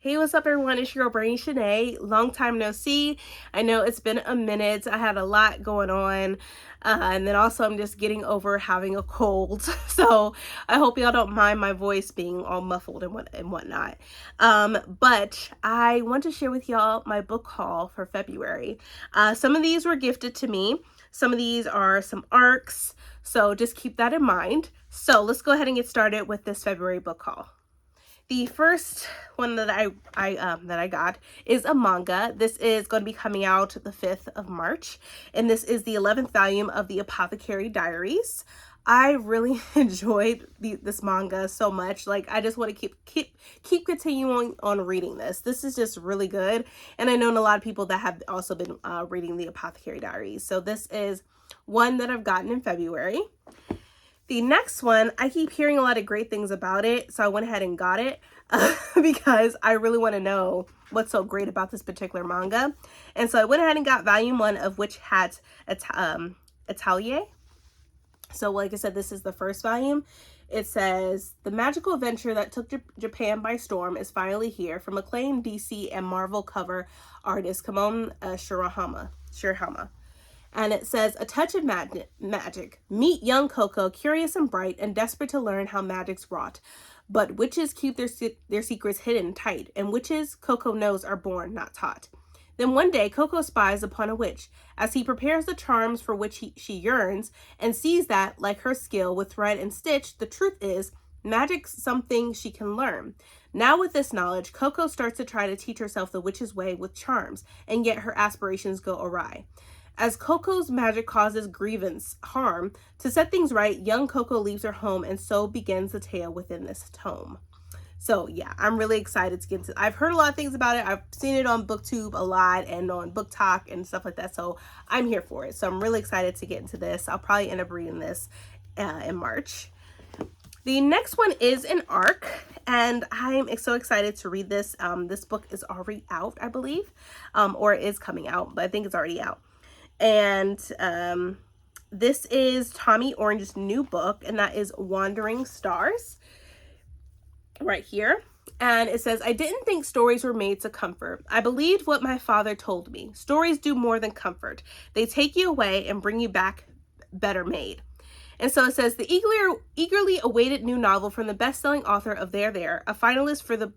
Hey, what's up, everyone? It's your girl, Brainy Shanae. Long time no see. I know it's been a minute. I had a lot going on. And then also, I'm just getting over having a cold. So I hope y'all don't mind my voice being all muffled and whatnot. But I want to share with y'all my book haul for February. Some of these were gifted to me. Some of these are some ARCs. So just keep that in mind. So let's go ahead and get started with this February book haul. The first one that I got is a manga. This is going to be coming out the 5th of March, and this is the 11th volume of the Apothecary Diaries. I really enjoyed this manga so much. Like, I just want to keep continuing on reading this. This is just really good, and I know a lot of people that have also been reading the Apothecary Diaries. So this is one that I've gotten in February. The next one, I keep hearing a lot of great things about it, so I went ahead and got it because I really want to know what's so great about this particular manga. And so I went ahead and got volume 1 of Witch Hat Atelier. So like I said, this is the first volume. It says, the magical adventure that took Japan by storm is finally here, from acclaimed DC and Marvel cover artist Kamon Shirahama. And it says, a touch of magic. Meet young Coco, curious and bright and desperate to learn how magic's wrought. But witches keep their secrets hidden tight, and witches, Coco knows, are born, not taught. Then one day, Coco spies upon a witch as he prepares the charms for which she yearns, and sees that, like her skill with thread and stitch, the truth is, magic's something she can learn. Now with this knowledge, Coco starts to try to teach herself the witch's way with charms, and yet her aspirations go awry. As Coco's magic causes grievance harm, to set things right, young Coco leaves her home, and so begins the tale within this tome. So yeah, I'm really excited to get into it. I've heard a lot of things about it. I've seen it on BookTube a lot and on Book Talk and stuff like that. So I'm here for it. So I'm really excited to get into this. I'll probably end up reading this in March. The next one is an ARC, and I'm so excited to read this. This book is already out, I believe, or it is coming out, but I think it's already out. And this is Tommy Orange's new book, and that is Wandering Stars, right here. And it says, I didn't think stories were made to comfort. I believed what my father told me. Stories do more than comfort. They take you away and bring you back better made. And so it says, the eagerly awaited new novel from the best-selling author of There, a finalist for the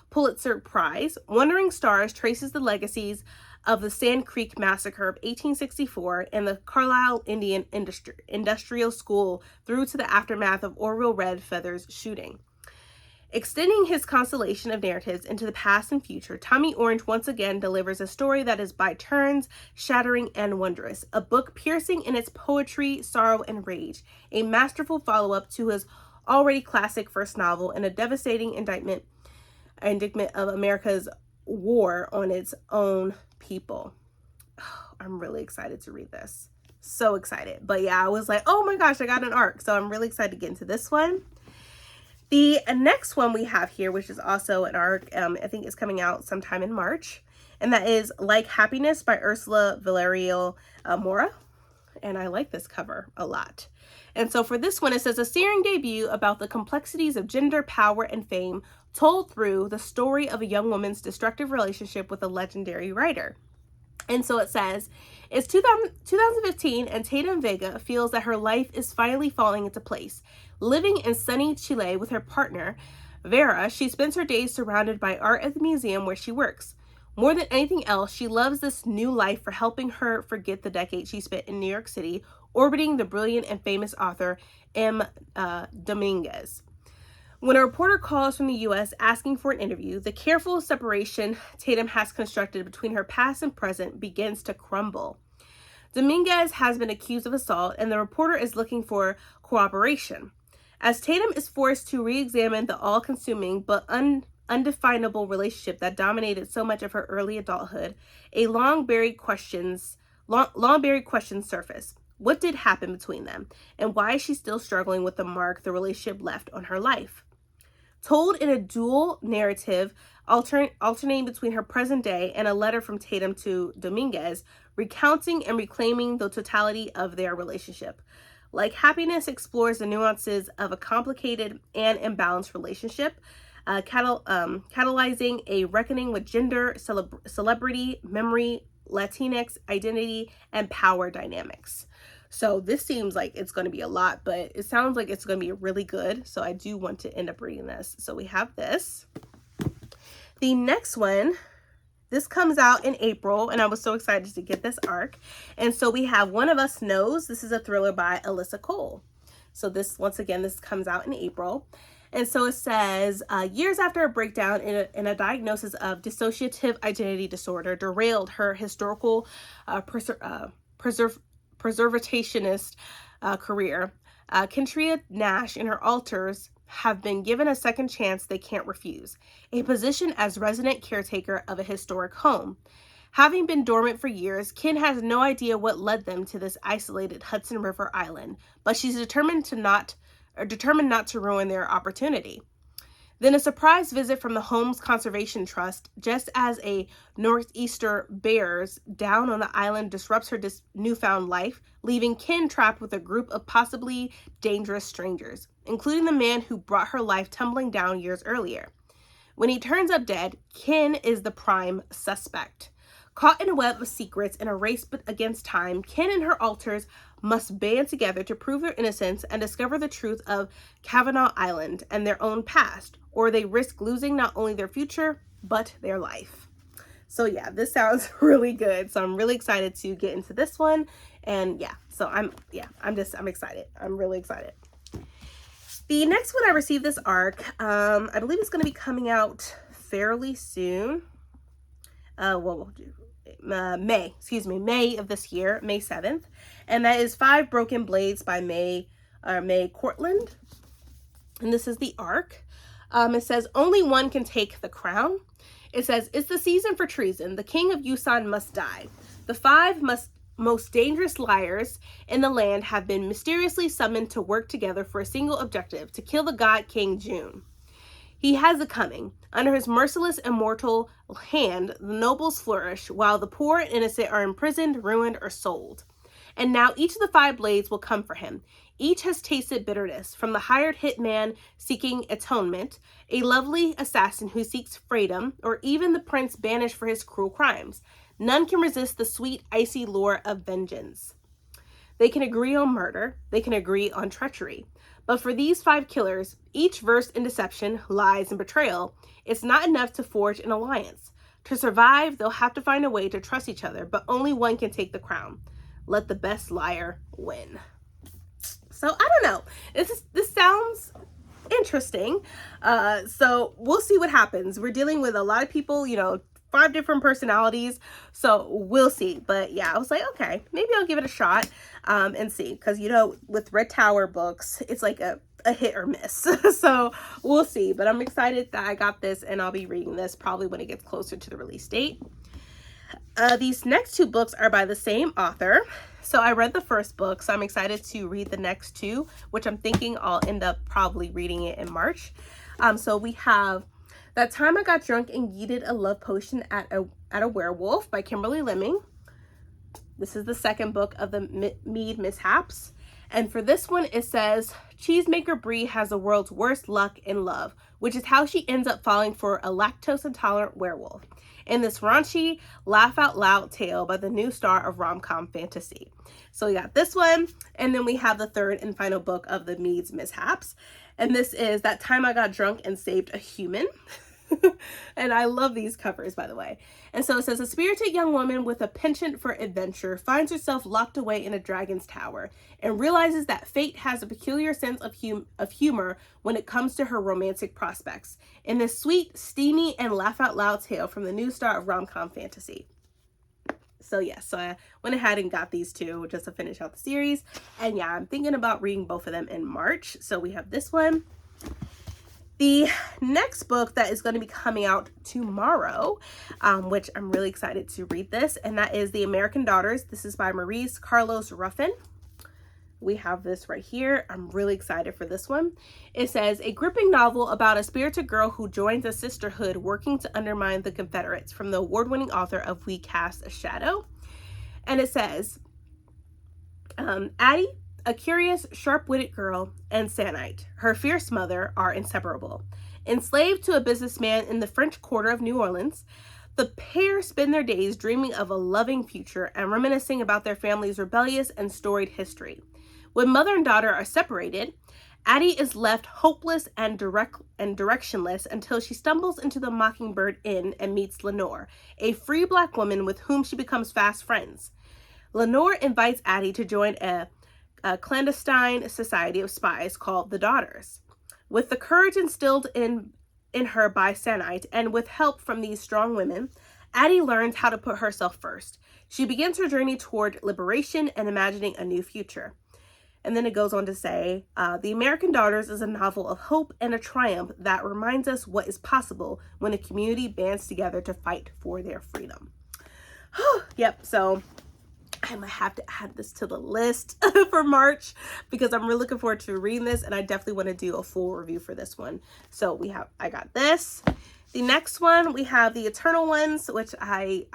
Pulitzer Prize, Wandering Stars traces the legacies of the Sand Creek Massacre of 1864 and the Carlisle Indian Industrial School through to the aftermath of Orville Red Feather's shooting. Extending his constellation of narratives into the past and future, Tommy Orange once again delivers a story that is by turns shattering and wondrous, a book piercing in its poetry, sorrow, and rage, a masterful follow-up to his already classic first novel, and a devastating indictment of America's war on its own people. Oh, I'm really excited to read this. So excited. But yeah, I was like, oh my gosh, I got an ARC. So I'm really excited to get into this one. The next one we have here, which is also an ARC, I think is coming out sometime in March. And that is Like Happiness by Ursula Villarreal Mora. And I like this cover a lot. And so for this one, it says, a searing debut about the complexities of gender, power, and fame, told through the story of a young woman's destructive relationship with a legendary writer. And so it says, it's 2015 and Tatum Vega feels that her life is finally falling into place. Living in sunny Chile with her partner, Vera, she spends her days surrounded by art at the museum where she works. More than anything else, she loves this new life for helping her forget the decade she spent in New York City, orbiting the brilliant and famous author M. Dominguez. When a reporter calls from the U.S. asking for an interview, the careful separation Tatum has constructed between her past and present begins to crumble. Dominguez has been accused of assault, and the reporter is looking for cooperation. As Tatum is forced to re-examine the all-consuming but undefinable relationship that dominated so much of her early adulthood, a long-buried questions surface. What did happen between them, and why is she still struggling with the mark the relationship left on her life? Told in a dual narrative, alternating between her present day and a letter from Tatum to Dominguez, recounting and reclaiming the totality of their relationship. Like Happiness explores the nuances of a complicated and imbalanced relationship, catalyzing a reckoning with gender, celebrity, memory, Latinx identity, and power dynamics. So this seems like it's going to be a lot, but it sounds like it's going to be really good. So I do want to end up reading this. So we have this. The next one, this comes out in April, and I was so excited to get this arc. And so we have One of Us Knows. This is a thriller by Alyssa Cole. So this, once again, this comes out in April. And so it says, years after a breakdown in a diagnosis of dissociative identity disorder derailed her historical preservationist career, Kentria Nash and her alters have been given a second chance they can't refuse, a position as resident caretaker of a historic home. Having been dormant for years, Ken has no idea what led them to this isolated Hudson River island, but she's determined not to ruin their opportunity. Then a surprise visit from the Home's Conservation Trust, just as a northeaster bears down on the island disrupts her newfound life, leaving Ken trapped with a group of possibly dangerous strangers, including the man who brought her life tumbling down years earlier. When he turns up dead, Ken is the prime suspect. Caught in a web of secrets in a race against time, Ken and her alters must band together to prove their innocence and discover the truth of Kavanaugh Island and their own past, or they risk losing not only their future, but their life. So yeah, this sounds really good. So I'm really excited to get into this one. And yeah, so I'm excited. I'm really excited. The next one I received this arc, I believe it's going to be coming out fairly soon. May of this year, May 7th. And that is 5 Broken Blades by May Cortland. And this is the arc. It says, only one can take the crown. It says, it's the season for treason. The king of Yusan must die. The 5 most dangerous liars in the land have been mysteriously summoned to work together for a single objective, to kill the god King June. He has it coming. Under his merciless immortal hand, the nobles flourish, while the poor and innocent are imprisoned, ruined, or sold. And now each of the 5 blades will come for him. Each has tasted bitterness, from the hired hitman seeking atonement, a lovely assassin who seeks freedom, or even the prince banished for his cruel crimes. None can resist the sweet, icy lure of vengeance. They can agree on murder. They can agree on treachery. But for these 5 killers, each versed in deception, lies, and betrayal, it's not enough to forge an alliance. To survive, they'll have to find a way to trust each other, but only one can take the crown. Let the best liar win. So I don't know. This sounds interesting. So we'll see what happens. We're dealing with a lot of people, 5 different personalities. So we'll see. But yeah, I was like, okay, maybe I'll give it a shot and see. Because, with Red Tower books, it's like a hit or miss. So we'll see. But I'm excited that I got this, and I'll be reading this probably when it gets closer to the release date. These next 2 books are by the same author. So I read the first book, so I'm excited to read the next 2, which I'm thinking I'll end up probably reading it in March. So we have That Time I Got Drunk and Yeeted a Love Potion at a Werewolf by Kimberly Lemming. This is the second book of the Mead Mishaps. And for this one, it says, Cheesemaker Brie has the world's worst luck in love, which is how she ends up falling for a lactose-intolerant werewolf. In this raunchy, laugh-out-loud tale by the new star of rom-com fantasy. So we got this one, and then we have the third and final book of the Mead's Mishaps. And this is That Time I Got Drunk and Saved a Human. And I love these covers, by the way. And so it says, a spirited young woman with a penchant for adventure finds herself locked away in a dragon's tower and realizes that fate has a peculiar sense of humor when it comes to her romantic prospects in this sweet, steamy, and laugh-out-loud tale from the new star of rom-com fantasy. So yes, so I went ahead and got these 2 just to finish out the series. And yeah, I'm thinking about reading both of them in March. So we have this one. The next book that is going to be coming out tomorrow, which I'm really excited to read this, and that is The American Daughters. This is by Maurice Carlos Ruffin. We have this right here. I'm really excited for this one. It says, a gripping novel about a spirited girl who joins a sisterhood working to undermine the Confederates, from the award-winning author of We Cast a Shadow. And it says, Addie, a curious, sharp-witted girl, and Sanite, her fierce mother, are inseparable. Enslaved to a businessman in the French Quarter of New Orleans, the pair spend their days dreaming of a loving future and reminiscing about their family's rebellious and storied history. When mother and daughter are separated, Addie is left hopeless and directionless until she stumbles into the Mockingbird Inn and meets Lenore, a free black woman with whom she becomes fast friends. Lenore invites Addie to join a clandestine society of spies called the Daughters. With the courage instilled in her by Sanite, and with help from these strong women, Addie learns how to put herself first. She begins her journey toward liberation and imagining a new future. And then it goes on to say, The American Daughters is a novel of hope and a triumph that reminds us what is possible when a community bands together to fight for their freedom. Yep, so I might have to add this to the list for March because I'm really looking forward to reading this, and I definitely want to do a full review for this one. So I got this. The next one, we have The Eternal Ones, which I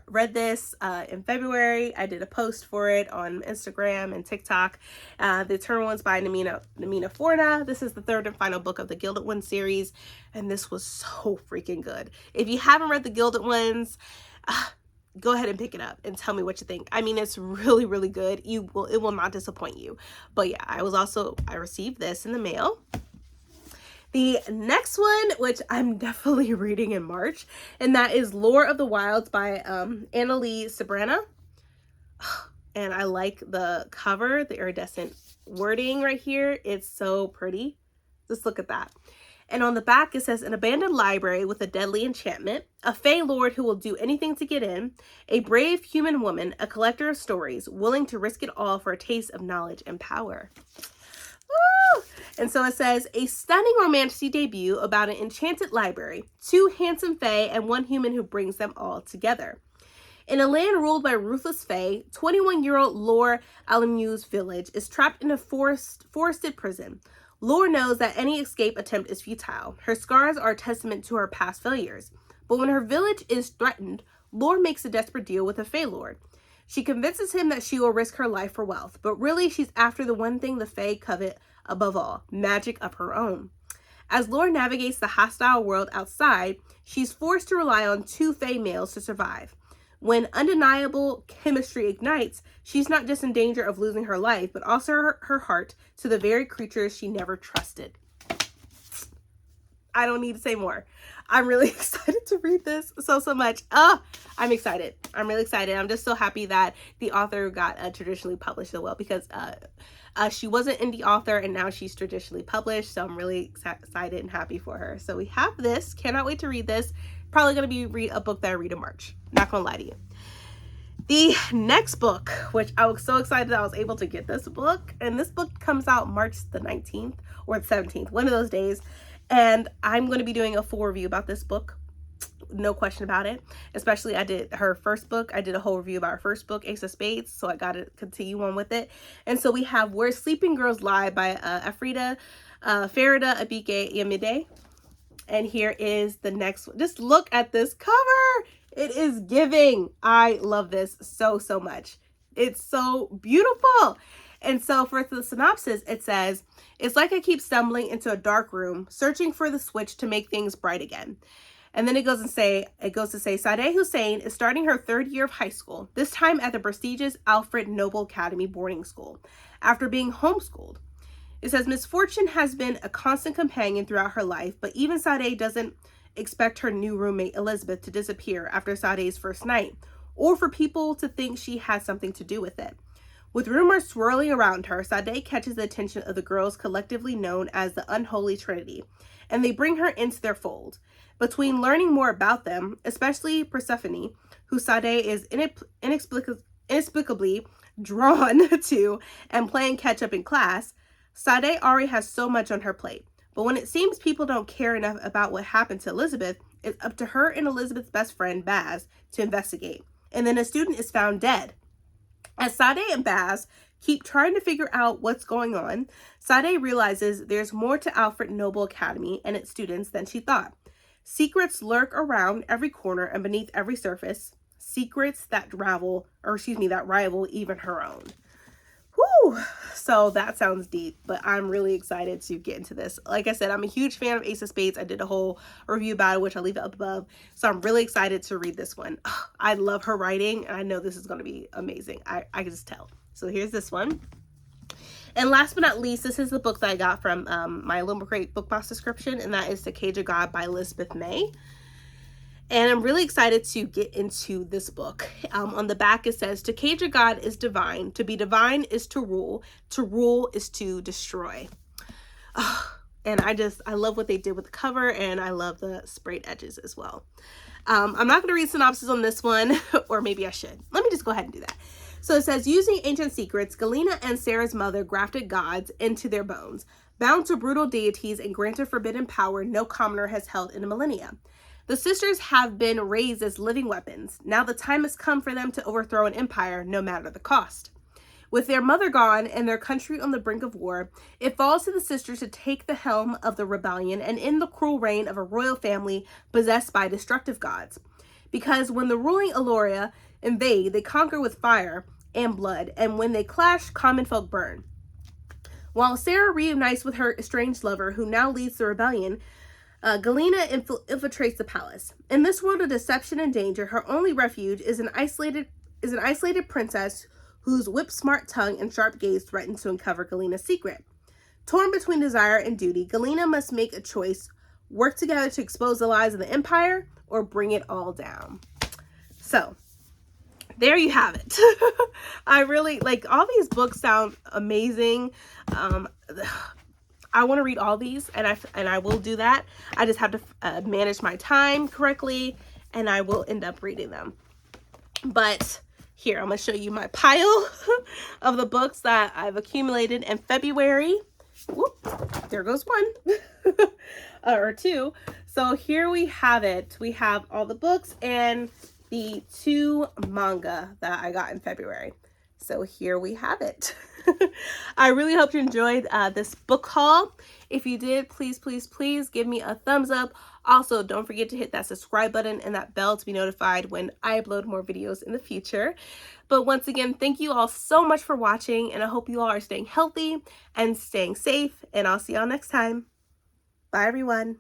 read this in February. I did a post for it on Instagram and TikTok. The Eternal Ones by Namina Forna. This is the third and final book of the Gilded Ones series, and this was so freaking good. If you haven't read the Gilded Ones, go ahead and pick it up and tell me what you think. I mean, it's really, really good. It will not disappoint you. But yeah, I received this in the mail. The next one, which I'm definitely reading in March, and that is Lore of the Wilds by Annalie Sabrana. And I like the cover, the iridescent wording right here. It's so pretty. Just look at that. And on the back, it says, an abandoned library with a deadly enchantment, a fey lord who will do anything to get in, a brave human woman, a collector of stories, willing to risk it all for a taste of knowledge and power. Woo! And so it says, a stunning romantic debut about an enchanted library, two handsome fae, and one human who brings them all together. In a land ruled by ruthless fae, 21-year-old Laure Alamue's village is trapped in a forested prison. Laure knows that any escape attempt is futile. Her scars are a testament to her past failures. But when her village is threatened, Laure makes a desperate deal with a Fae Lord. She convinces him that she will risk her life for wealth, but really she's after the one thing the Fae covet above all, magic of her own. As Laure navigates the hostile world outside, she's forced to rely on two Fae males to survive. When undeniable chemistry ignites, she's not just in danger of losing her life, but also her heart to the very creatures she never trusted. I don't need to say more. I'm really excited to read this so much. I'm excited. I'm really excited. I'm just so happy that the author got traditionally published as well, because she was an indie author and now she's traditionally published. So I'm really excited and happy for her. So we have this. Cannot wait to read this. Probably going to be a book that I read in March. Not going to lie to you. The next book, which I was so excited that I was able to get this book. And this book comes out March the 19th or the 17th, one of those days. And I'm going to be doing a full review about this book. No question about it. Especially I did her first book. I did a whole review about her first book, Ace of Spades. So I got to continue on with it. And so we have Where Sleeping Girls Lie by Afrida Farida Abike Yamide. And here is the next one. Just look at this cover. It is giving. I love this so much. It's so beautiful. And so for the synopsis, it says, it's like I keep stumbling into a dark room, searching for the switch to make things bright again. And then it goes to say, Sadeh Hussein is starting her third year of high school, this time at the prestigious Alfred Nobel Academy boarding school, after being homeschooled. It says, misfortune has been a constant companion throughout her life, but even Sadeh doesn't expect her new roommate Elizabeth to disappear after Sadeh's first night, or for people to think she had something to do with it. With rumors swirling around her, Sadeh catches the attention of the girls collectively known as the Unholy Trinity, and they bring her into their fold. Between learning more about them, especially Persephone, who Sadeh is inexplicably drawn to, and playing catch-up in class, Sadeh already has so much on her plate. But when it seems people don't care enough about what happened to Elizabeth, it's up to her and Elizabeth's best friend, Baz, to investigate. And then a student is found dead. As Sadeh and Baz keep trying to figure out what's going on, Sadeh realizes there's more to Alfred Nobel Academy and its students than she thought. Secrets lurk around every corner and beneath every surface. Secrets that rival even her own. Whew, Woo! So that sounds deep, but I'm really excited to get into this. Like I said, I'm a huge fan of Ace of Spades. I did a whole review about it, which I'll leave it up above. So I'm really excited to read this one. I love her writing, and I know this is going to be amazing. I can just tell. So here's this one. And last but not least, this is the book that I got from my Little Great Book Box subscription, and that is The Cage of God by Elizabeth May. And I'm really excited to get into this book. On the back it says, to cage a god is divine. To be divine is to rule. To rule is to destroy. And I love what they did with the cover, and I love the sprayed edges as well. I'm not going to read synopsis on this one, or maybe I should. Let me just go ahead and do that. So it says, using ancient secrets, Galena and Sarah's mother grafted gods into their bones. Bound to brutal deities and granted forbidden power no commoner has held in a millennia. The sisters have been raised as living weapons. Now the time has come for them to overthrow an empire, no matter the cost. With their mother gone and their country on the brink of war, it falls to the sisters to take the helm of the rebellion and end the cruel reign of a royal family possessed by destructive gods. Because when the ruling Eloria invade, they conquer with fire and blood, and when they clash, common folk burn. While Sarah reunites with her estranged lover, who now leads the rebellion, Galena infiltrates the palace. In this world of deception and danger, her only refuge is an isolated princess whose whip-smart tongue and sharp gaze threaten to uncover Galena's secret. Torn between desire and duty, Galena must make a choice: work together to expose the lies of the empire, or bring it all down. So, there you have it. I really like all these books. Sound amazing. I want to read all these, and I will do that. I just have to manage my time correctly, and I will end up reading them. But here, I'm going to show you my pile of the books that I've accumulated in February. Whoop, there goes one. Or two. So here we have it. We have all the books and the 2 manga that I got in February. So here we have it. I really hope you enjoyed this book haul. If you did, please, please, please give me a thumbs up. Also, don't forget to hit that subscribe button and that bell to be notified when I upload more videos in the future. But once again, thank you all so much for watching, and I hope you all are staying healthy and staying safe, and I'll see y'all next time. Bye, everyone.